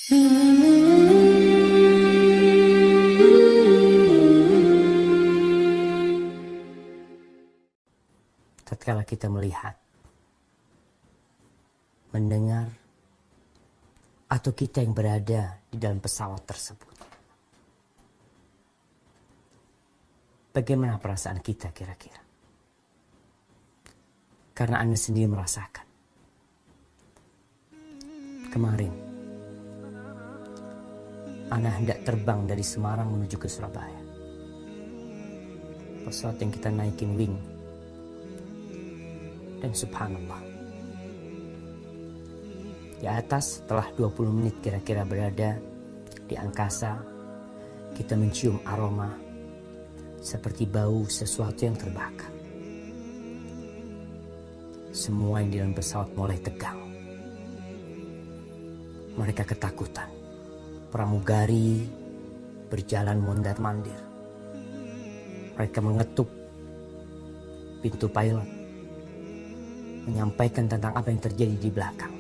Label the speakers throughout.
Speaker 1: Tatkala kita melihat, mendengar, atau kita yang berada di dalam pesawat tersebut, bagaimana perasaan kita kira-kira? Karena Anda sendiri merasakan. Kemarin, Anda hendak terbang dari Semarang menuju ke Surabaya. Pesawat yang kita naikin wing. Dan subhanallah, di atas setelah 20 menit kira-kira berada di angkasa, kita mencium aroma seperti bau sesuatu yang terbakar. Semua yang di dalam pesawat mulai tegang. Mereka ketakutan. Pramugari berjalan mondar-mandir. Mereka mengetuk pintu pilot, menyampaikan tentang apa yang terjadi di belakang.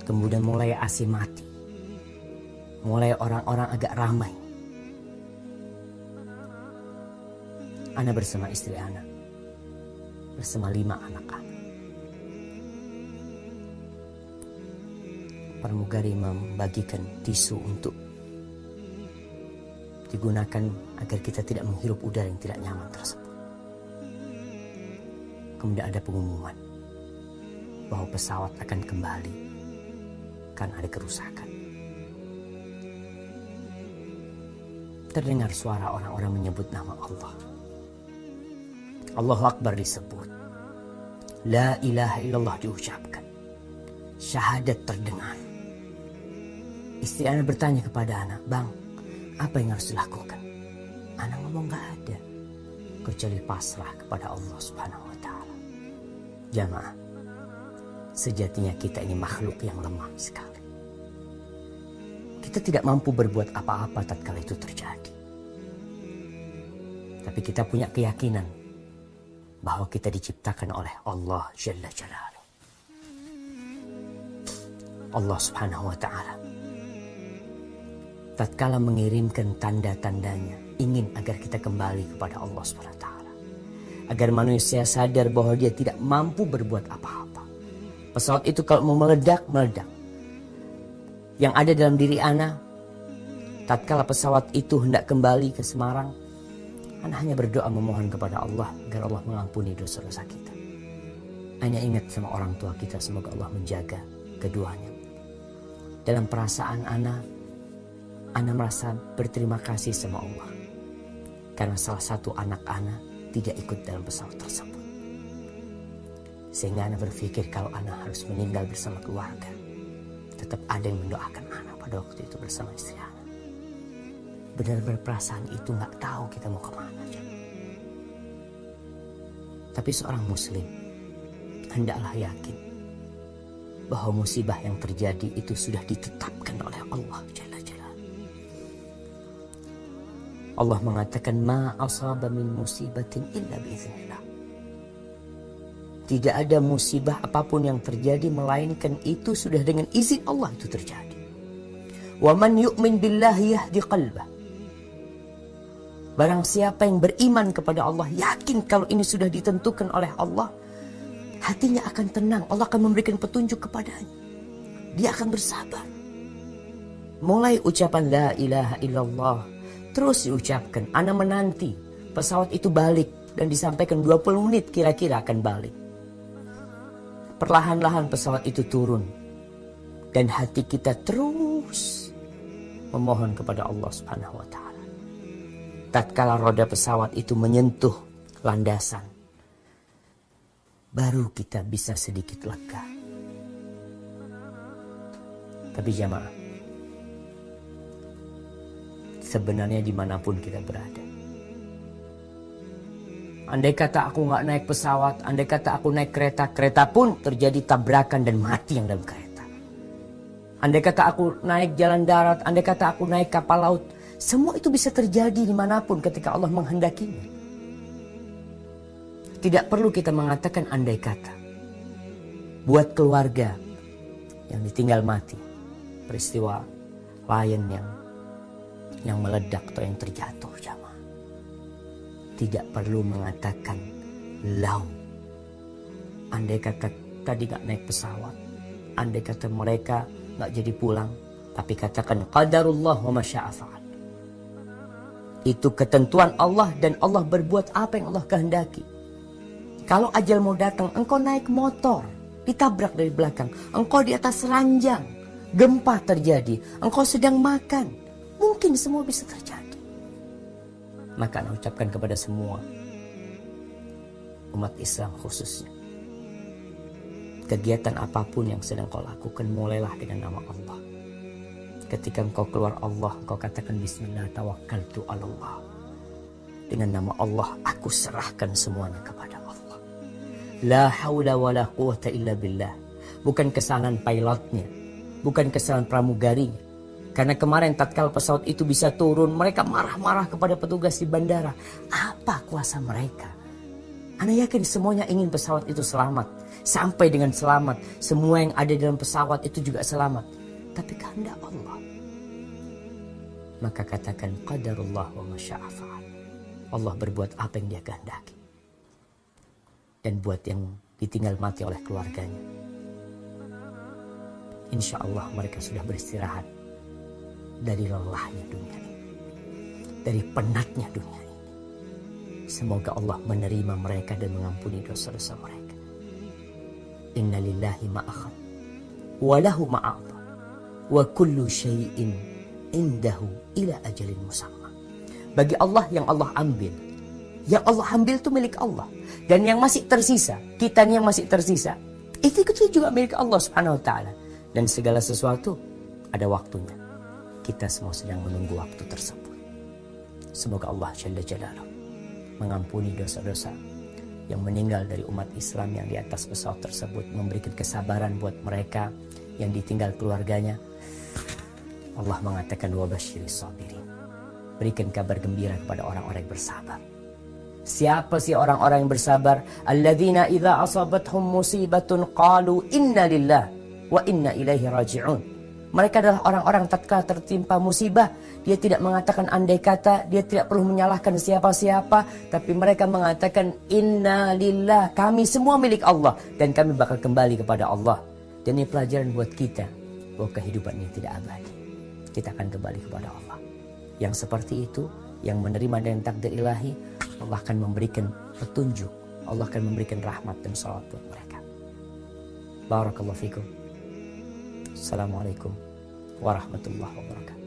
Speaker 1: Kemudian mulai AC mati. Mulai orang-orang agak ramai. Ana bersama istri Ana, bersama 5 anak-anak. Pramugari membagikan tisu untuk digunakan agar kita tidak menghirup udara yang tidak nyaman tersebut. Kemudian ada pengumuman bahwa pesawat akan kembali karena ada kerusakan. Terdengar suara orang-orang menyebut nama Allah. Allahu Akbar disebut. La ilaha illallah diucapkan. Syahadat terdengar. Istri Ana bertanya kepada anak, "Bang, apa yang harus dilakukan?" Anak ngomong, "Gak ada, kecuali pasrah kepada Allah Subhanahu wa Ta'ala." Jamaah, sejatinya kita ini makhluk yang lemah sekali. Kita tidak mampu berbuat apa-apa tatkala itu terjadi. Tapi kita punya keyakinan bahwa kita diciptakan oleh Allah Jalla Jalaluh. Allah Subhanahu wa Ta'ala tatkala mengirimkan tanda-tandanya, ingin agar kita kembali kepada Allah Subhanahu wa Ta'ala, agar manusia sadar bahwa dia tidak mampu berbuat apa-apa. Pesawat itu kalau mau meledak, meledak. Yang ada dalam diri Ana, tatkala pesawat itu hendak kembali ke Semarang, Ana hanya berdoa memohon kepada Allah agar Allah mengampuni dosa-dosa kita. Hanya ingat sama orang tua kita, semoga Allah menjaga keduanya. Dalam perasaan Ana merasa berterima kasih sama Allah karena salah satu anak Ana tidak ikut dalam pesawat tersebut. Sehingga Ana berpikir kalau Ana harus meninggal bersama keluarga, tetap ada yang mendoakan Ana pada waktu itu bersama istri Ana. Benar-benar perasaan itu nggak tahu kita mau kemana. Tapi seorang muslim hendaklah yakin bahwa musibah yang terjadi itu sudah ditetapkan oleh Allah Jalla Jalaluh. Allah mengatakan, "Ma asaba min musibatin illa biiznillah." Tidak ada musibah apapun yang terjadi melainkan itu sudah dengan izin Allah itu terjadi. Wa man yu'min billahi yahdi qalbah. Barang siapa yang beriman kepada Allah, yakin kalau ini sudah ditentukan oleh Allah, hatinya akan tenang. Allah akan memberikan petunjuk kepadanya. Dia akan bersabar. Mulai ucapan la ilaha illallah terus diucapkan. Ana menanti pesawat itu balik dan disampaikan 20 menit kira-kira akan balik. Perlahan-lahan pesawat itu turun dan hati kita terus memohon kepada Allah Subhanahu wa Ta'ala. Tatkala roda pesawat itu menyentuh landasan, baru kita bisa sedikit lega. Tapi jamaah, sebenarnya dimanapun kita berada, andai kata aku nggak naik pesawat, andai kata aku naik kereta, kereta pun terjadi tabrakan dan mati yang dalam kereta. Andai kata aku naik jalan darat, andai kata aku naik kapal laut, semua itu bisa terjadi dimanapun ketika Allah menghendakinya. Tidak perlu kita mengatakan andai kata. Buat keluarga yang ditinggal mati, peristiwa lion yang meledak atau yang terjatuh, jamaah. Tidak perlu mengatakan lau. Andai kata tadi gak naik pesawat, andai kata mereka gak jadi pulang, tapi katakan qadarullah wa masya'a fa'al. Itu ketentuan Allah dan Allah berbuat apa yang Allah kehendaki. Kalau ajal mau datang, engkau naik motor, ditabrak dari belakang, engkau di atas ranjang, gempa terjadi, engkau sedang makan, mungkin semua bisa terjadi. Maka Anda ucapkan kepada semua umat Islam khususnya, kegiatan apapun yang sedang kau lakukan, mulailah dengan nama Allah. Ketika engkau keluar Allah, engkau katakan bismillah tawakkaltu 'alallah. Dengan nama Allah, aku serahkan semuanya kepada Allah. La haula wa la quwata illa billah. Bukan kesalahan pilotnya, bukan kesalahan pramugarinya. Karena kemarin tatkala pesawat itu bisa turun, mereka marah-marah kepada petugas di bandara. Apa kuasa mereka? Anda yakin semuanya ingin pesawat itu selamat, sampai dengan selamat. Semua yang ada dalam pesawat itu juga selamat. Tapi kehendak Allah. Maka katakan qadarullah wa masya'a fa'al. Allah berbuat apa yang Dia kehendaki. Dan buat yang ditinggal mati oleh keluarganya, insya Allah mereka sudah beristirahat dari lelahnya dunia ini, dari penatnya dunia ini. Semoga Allah menerima mereka dan mengampuni dosa-dosa mereka. Inna lillahi ma'akhad wa lahu ma'ata wa kullu syai'in indahu ila ajalin musamma. Bagi Allah yang Allah ambil, yang Allah ambil itu milik Allah. Dan yang masih tersisa, kita yang masih tersisa, itu juga milik Allah Subhanahu wa ta'ala. Dan segala sesuatu ada waktunya. Kita semua sedang menunggu waktu tersebut. Semoga Allah Jalla Jalaluhu mengampuni dosa-dosa yang meninggal dari umat Islam yang di atas pesawat tersebut, memberikan kesabaran buat mereka yang ditinggal keluarganya. Allah mengatakan wa basyiris sabirin. Berikan kabar gembira kepada orang-orang yang bersabar. Siapa sih orang-orang yang bersabar? Alladzina idza asabathum musibatun qalu inna lillah wa inna ilaihi raji'un. Mereka adalah orang-orang tatkala tertimpa musibah, dia tidak mengatakan andai kata, dia tidak perlu menyalahkan siapa-siapa, tapi mereka mengatakan inna lillah, kami semua milik Allah dan kami bakal kembali kepada Allah. Dan ini pelajaran buat kita bahwa kehidupan ini tidak abadi. Kita akan kembali kepada Allah. Yang seperti itu, yang menerima dengan takdir ilahi, Allah akan memberikan petunjuk, Allah akan memberikan rahmat dan salawat buat mereka. Barakallahu fikum. Assalamualaikum warahmatullahi wabarakatuh.